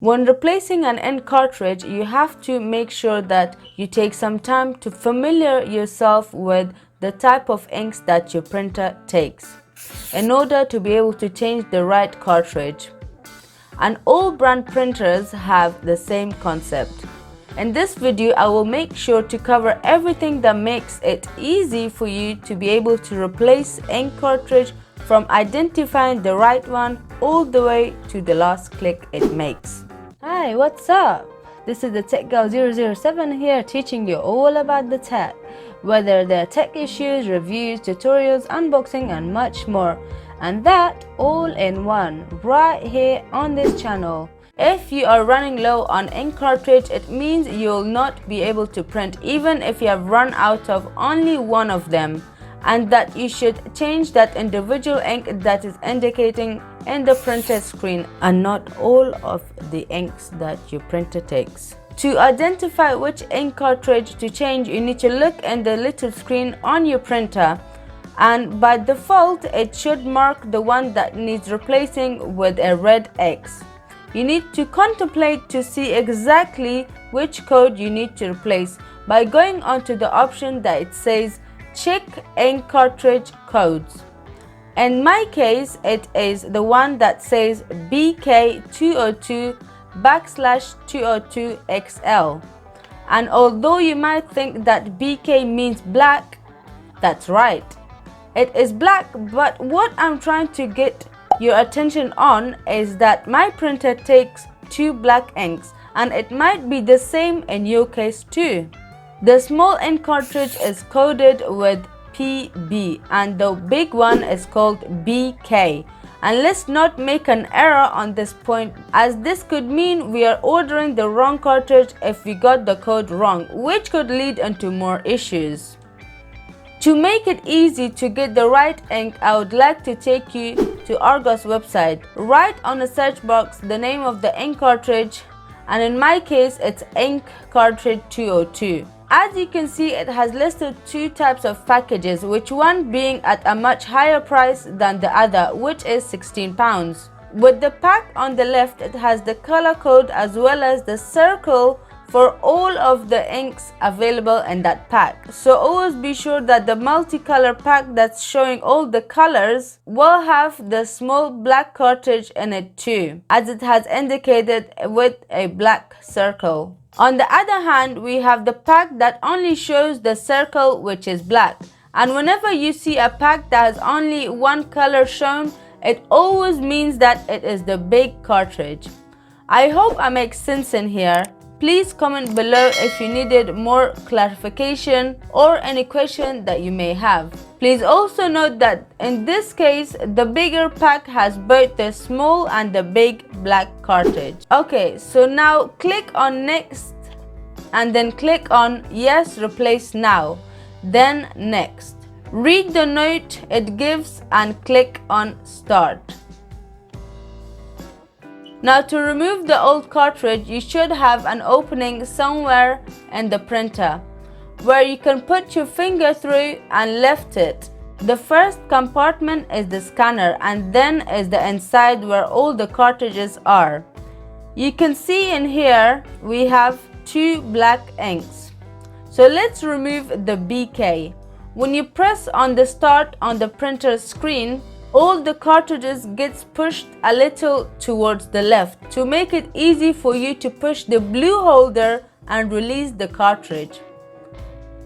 When replacing an ink cartridge, you have to make sure that you take some time to familiar yourself with the type of inks that your printer takes in order to be able to change the right cartridge. And all brand printers have the same concept. In this video, I will make sure to cover everything that makes it easy for you to be able to replace ink cartridge from identifying the right one all the way to the last click it makes. Hi, what's up? This is the Tech Girl 007 here, teaching you all about the tech, whether they're tech issues, reviews, tutorials, unboxing and much more, and that all in one right here on this channel. If you are running low on ink cartridge, it means you'll not be able to print even if you have run out of only one of them, and that you should change that individual ink that is indicating in the printer screen and not all of the inks that your printer takes. To identify which ink cartridge to change, you need to look in the little screen on your printer, and by default it should mark the one that needs replacing with a red X. You need to contemplate to see exactly which code you need to replace by going onto the option that it says check ink cartridge codes. In my case, it is the one that says BK202/202XL. And although you might think that BK means black, that's right. It is black, but what I'm trying to get your attention on is that my printer takes 2 black inks, and it might be the same in your case too. The small ink cartridge is coded with PB and the big one is called BK. And let's not make an error on this point, as this could mean we are ordering the wrong cartridge if we got the code wrong, which could lead into more issues. To make it easy to get the right ink, I would like to take you to Argos website. Write on the search box the name of the ink cartridge, and in my case it's ink cartridge 202. As you can see, it has listed 2 types of packages, which one being at a much higher price than the other, which is £16. With the pack on the left, it has the color code as well as the circle for all of the inks available in that pack. So always be sure that the multicolor pack that's showing all the colors will have the small black cartridge in it too, as it has indicated with a black circle. On the other hand, we have the pack that only shows the circle, which is black. And whenever you see a pack that has only one color shown, it always means that it is the big cartridge. I hope I make sense in here. Please comment below if you needed more clarification or any question that you may have. Please also note that in this case, the bigger pack has both the small and the big black cartridge. Okay, so now click on next and then click on yes, replace now, then next. Read the note it gives and click on start. Now to remove the old cartridge, you should have an opening somewhere in the printer where you can put your finger through and lift it. The first compartment is the scanner, and then is the inside where all the cartridges are. You can see in here we have 2 black inks. So let's remove the BK. When you press on the start on the printer screen, all the cartridges gets pushed a little towards the left to make it easy for you to push the blue holder and release the cartridge.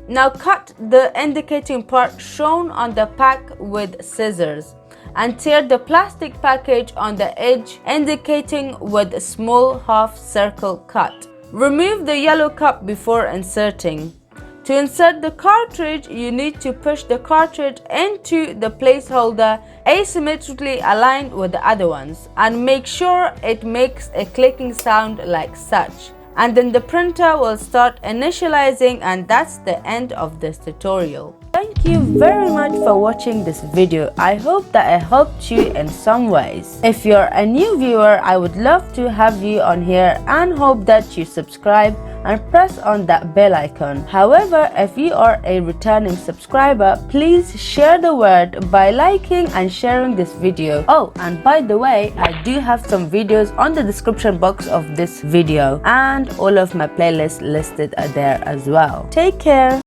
Now cut the indicating part shown on the pack with scissors and tear the plastic package on the edge, indicating with a small half circle cut. Remove the yellow cup before inserting. To insert the cartridge, you need to push the cartridge into the placeholder asymmetrically aligned with the other ones, and make sure it makes a clicking sound like such. And then the printer will start initializing, and that's the end of this tutorial. Thank you very much for watching this video. I hope that it helped you in some ways. If you're a new viewer, I would love to have you on here and hope that you subscribe and press on that bell icon. However, if you are a returning subscriber, please share the word by liking and sharing this video. Oh, and by the way, I do have some videos on the description box of this video, and all of my playlists listed are there as well. Take care.